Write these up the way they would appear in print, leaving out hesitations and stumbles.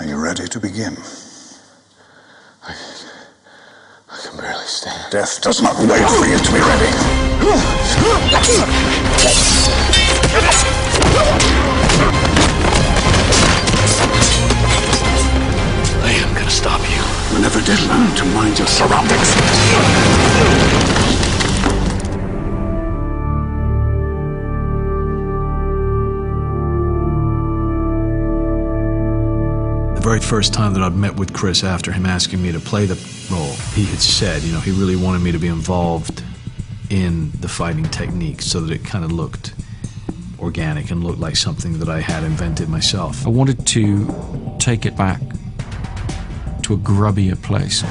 Are you ready to begin? I can barely stand. Death does not wait for you to be ready. I am gonna stop you. You never did learn to mind your surroundings. The very first time that I'd met with Chris after him asking me to play the role, he had said, you know, he really wanted me to be involved in the fighting technique so that it kind of looked organic and looked like something that I had invented myself. I wanted to take it back to a grubbier place. A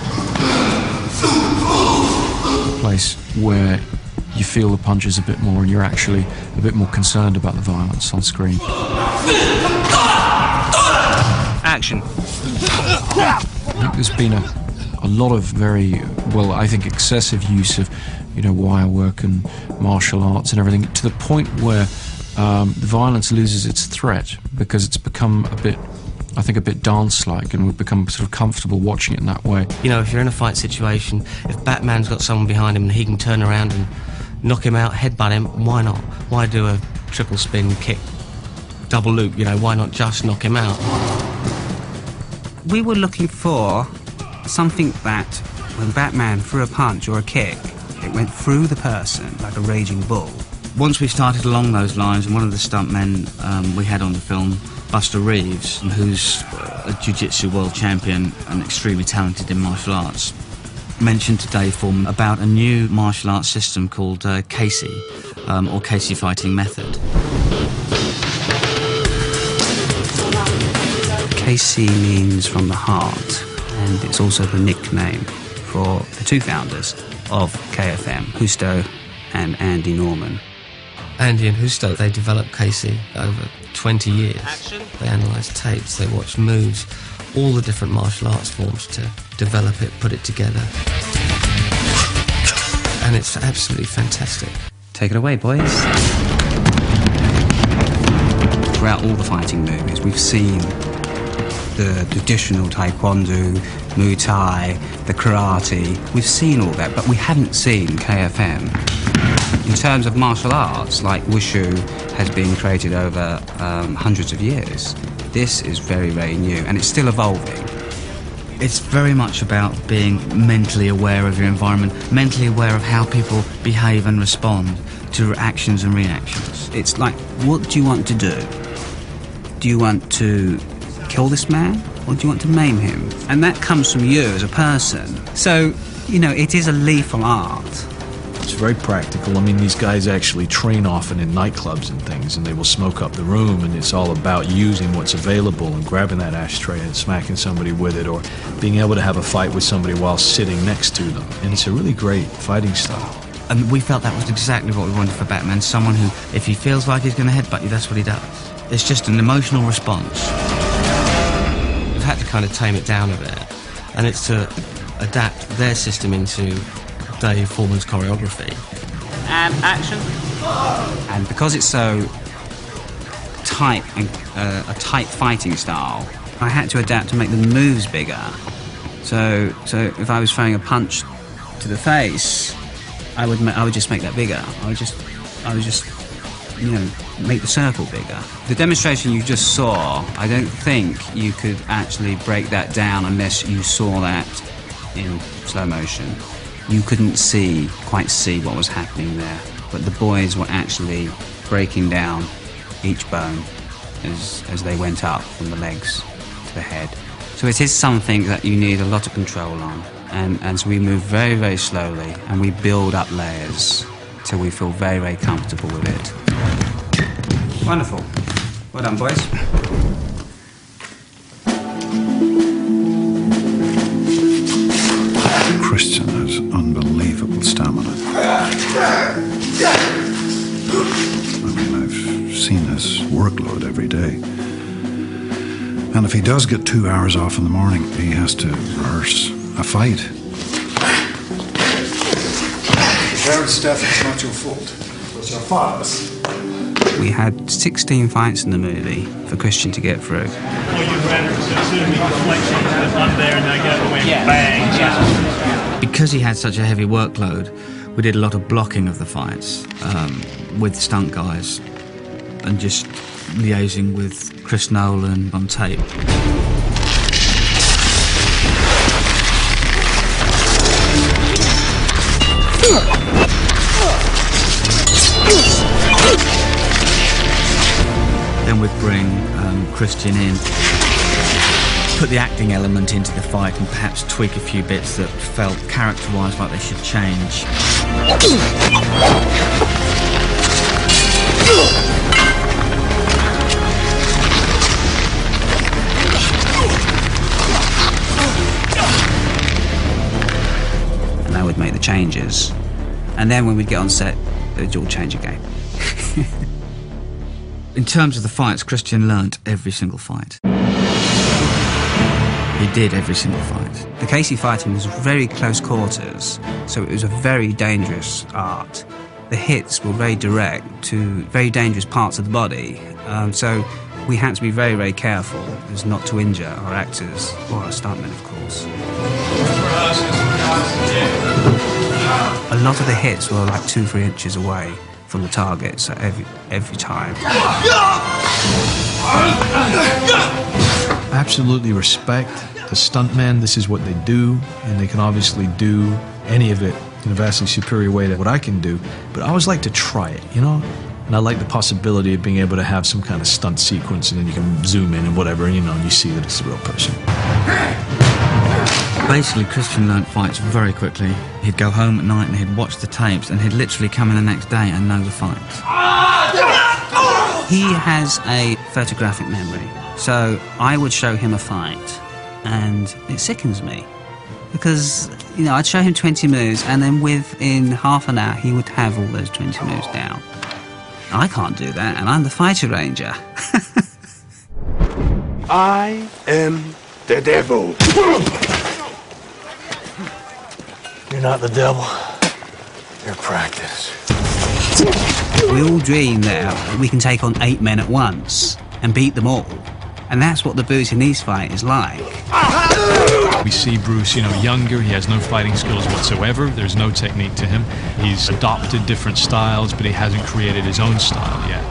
place where you feel the punches a bit more and you're actually a bit more concerned about the violence on screen. Action. I think there's been a lot of very, well, I think excessive use of, you know, wire work and martial arts and everything, to the point where the violence loses its threat because it's become a bit, I think, a bit dance-like, and we've become sort of comfortable watching it in that way. You know, if you're in a fight situation, if Batman's got someone behind him and he can turn around and knock him out, headbutt him, why not? Why do a triple spin kick, double loop, you know, why not just knock him out? We were looking for something that, when Batman threw a punch or a kick, it went through the person like a raging bull. Once we started along those lines, and one of the stuntmen we had on the film, Buster Reeves, who's a jiu-jitsu world champion and extremely talented in martial arts, mentioned to Dave Foreman about a new martial arts system called Casey, or Casey Fighting Method. Casey means from the heart, and it's also the nickname for the two founders of KFM, Husto and Andy Norman. Andy and Husto, they developed Casey over 20 years. Action. They analysed tapes, they watched moves, all the different martial arts forms to develop it, put it together. And it's absolutely fantastic. Take it away, boys. Throughout all the fighting movies, we've seen the traditional taekwondo, Muay Thai, the karate. We've seen all that, but we hadn't seen KFM. In terms of martial arts, like Wushu has been created over hundreds of years. This is very, very new, and it's still evolving. It's very much about being mentally aware of your environment, mentally aware of how people behave and respond to actions and reactions. It's like, what do you want to do? Do you want to kill this man, or do you want to maim him? And that comes from you as a person. So, you know, it is a lethal art. It's very practical. I mean, these guys actually train often in nightclubs and things, and they will smoke up the room, and it's all about using what's available and grabbing that ashtray and smacking somebody with it, or being able to have a fight with somebody while sitting next to them. And it's a really great fighting style. And we felt that was exactly what we wanted for Batman, someone who, if he feels like he's going to headbutt you, that's what he does. It's just an emotional response. We've had to kind of tame it down a bit, and it's to adapt their system into Dave Foreman's choreography. And action. And because it's so tight and a tight fighting style, I had to adapt to make the moves bigger. So if I was throwing a punch to the face, I would just make that bigger. I would just you know, make the circle bigger. The demonstration you just saw, I don't think you could actually break that down unless you saw that in slow motion. You couldn't quite see what was happening there, but the boys were actually breaking down each bone as they went up from the legs to the head. So it is something that you need a lot of control on, and so we move very, very slowly, and we build up layers till we feel very, very comfortable with it. Wonderful. Well done, boys. Christian has unbelievable stamina. I mean, I've seen his workload every day. And if he does get 2 hours off in the morning, he has to rehearse a fight. Jared's death is not your fault. It was your father's. We had 16 fights in the movie for Christian to get through. Because he had such a heavy workload, we did a lot of blocking of the fights with stunt guys and just liaising with Chris Nolan on tape. Then we'd bring Christian in, put the acting element into the fight and perhaps tweak a few bits that felt character-wise like they should change. And they would make the changes. And then when we'd get on set, it would all change again. In terms of the fights, Christian learnt every single fight. He did every single fight. The Casey fighting was very close quarters, so it was a very dangerous art. The hits were very direct to very dangerous parts of the body, so we had to be very, very careful as not to injure our actors or our stuntmen, of course. A lot of the hits were like 2-3 inches away from the target, so every time. Absolutely respect the stuntmen. This is what they do, and they can obviously do any of it in a vastly superior way to what I can do. But I always like to try it, you know? And I like the possibility of being able to have some kind of stunt sequence, and then you can zoom in and whatever, and and you see that it's a real person. Basically, Christian learnt fights very quickly. He'd go home at night and he'd watch the tapes, and he'd literally come in the next day and know the fights. He has a photographic memory, so I would show him a fight, and it sickens me. Because, I'd show him 20 moves, and then within half an hour, he would have all those 20 moves down. I can't do that, and I'm the fighter ranger. I am the devil. You're not the devil. You're practice. We all dream that we can take on 8 men at once and beat them all. And that's what the Bhutanese fight is like. We see Bruce, younger. He has no fighting skills whatsoever. There's no technique to him. He's adopted different styles, but he hasn't created his own style yet.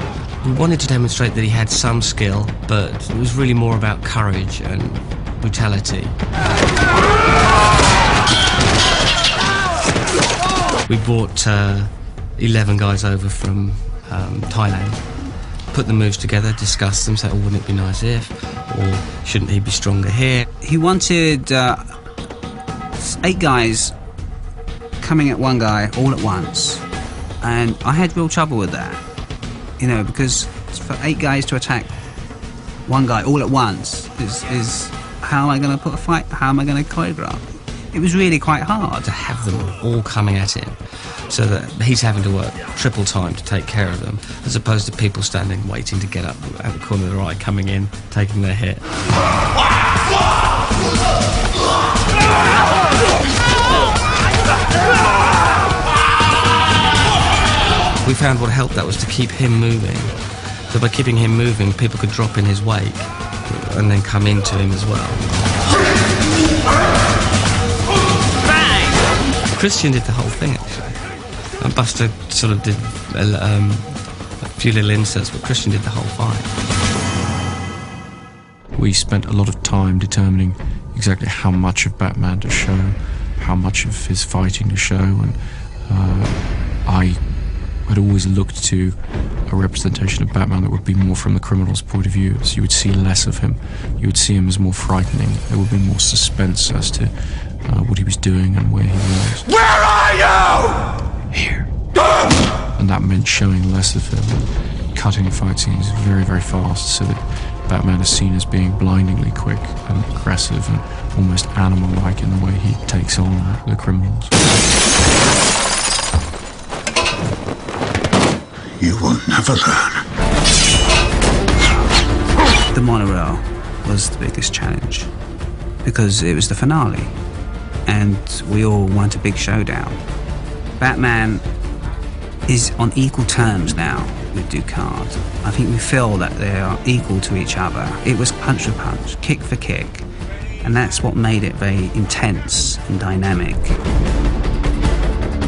We wanted to demonstrate that he had some skill, but it was really more about courage and brutality. We brought 11 guys over from Thailand, put the moves together, discussed them, said, wouldn't it be nice if, or shouldn't he be stronger here? He wanted 8 guys coming at one guy all at once, and I had real trouble with that, because for 8 guys to attack one guy all at once is how am I going to put a fight, how am I going to choreograph? It was really quite hard to have them all coming at him, so that he's having to work triple time to take care of them, as opposed to people standing waiting to get up at the corner of their eye, coming in, taking their hit. We found what helped that was to keep him moving. So by keeping him moving, people could drop in his wake and then come into him as well. Christian did the whole thing, actually. And Buster sort of did a few little inserts, but Christian did the whole fight. We spent a lot of time determining exactly how much of Batman to show, how much of his fighting to show, and I had always looked to a representation of Batman that would be more from the criminal's point of view, so you would see less of him. You would see him as more frightening. There would be more suspense as to what he was doing and where he was. Where are you? Here. And that meant showing less of him, and cutting fight scenes very, very fast, so that Batman is seen as being blindingly quick and aggressive and almost animal-like in the way he takes on the criminals. You will never learn. The monorail was the biggest challenge because it was the finale and we all want a big showdown. Batman is on equal terms now with Ducard. I think we feel that they are equal to each other. It was punch for punch, kick for kick, and that's what made it very intense and dynamic.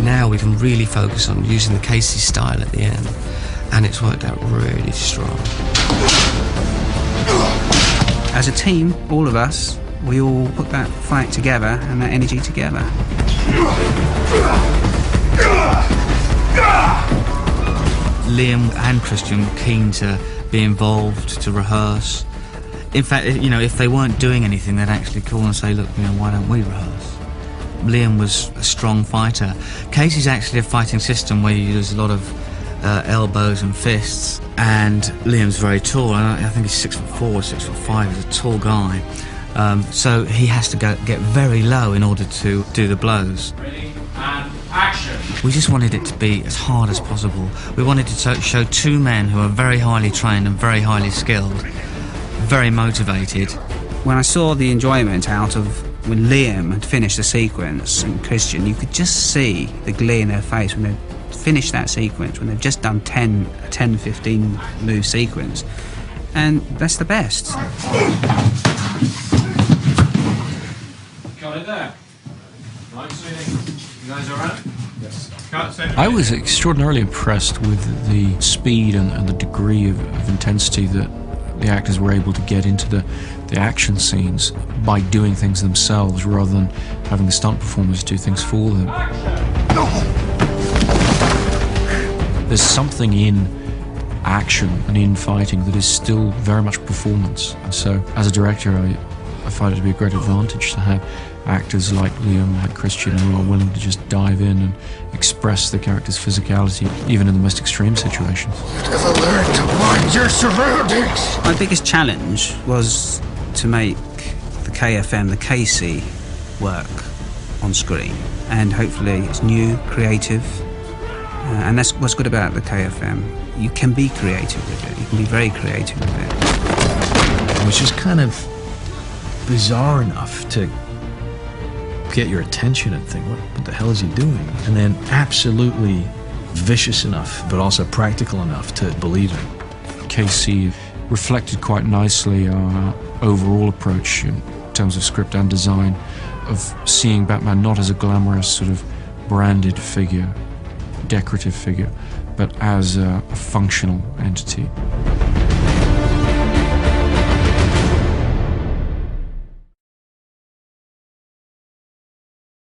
Now we can really focus on using the Casey style at the end, and it's worked out really strong. As a team, all of us, we all put that fight together and that energy together. Liam and Christian were keen to be involved, to rehearse. In fact, you know, if they weren't doing anything, they'd actually call and say, look, you know, why don't we rehearse? Liam was a strong fighter. Casey's actually a fighting system where you use a lot of elbows and fists, and Liam's very tall. I think he's 6'4", 6'5". He's a tall guy. So he has to get very low in order to do the blows. Ready, and action. We just wanted it to be as hard as possible. We wanted to show two men who are very highly trained and very highly skilled, very motivated. When I saw the enjoyment out of when Liam had finished the sequence and Christian, you could just see the glee in their face when they finished that sequence, when they've just done 10, 15 move sequence. And that's the best. Got it there. Right, sweetie. You guys all right? Yes. I was extraordinarily impressed with the speed and the degree of intensity that the actors were able to get into the action scenes by doing things themselves rather than having the stunt performers do things for them. There's something in action and in fighting that is still very much performance, and so as a director I find it to be a great advantage to have actors like Liam, like Christian, who are willing to just dive in and express the character's physicality, even in the most extreme situations. Never learn to mind your surroundings. My biggest challenge was to make the KFM, the Casey, work on screen. And hopefully it's new, creative, and that's what's good about the KFM. You can be creative with it. You can be very creative with it. Which is kind of bizarre enough to get your attention and think, what the hell is he doing? And then absolutely vicious enough, but also practical enough to believe it. Casey reflected quite nicely our overall approach in terms of script and design of seeing Batman not as a glamorous sort of branded figure, decorative figure, but as a functional entity.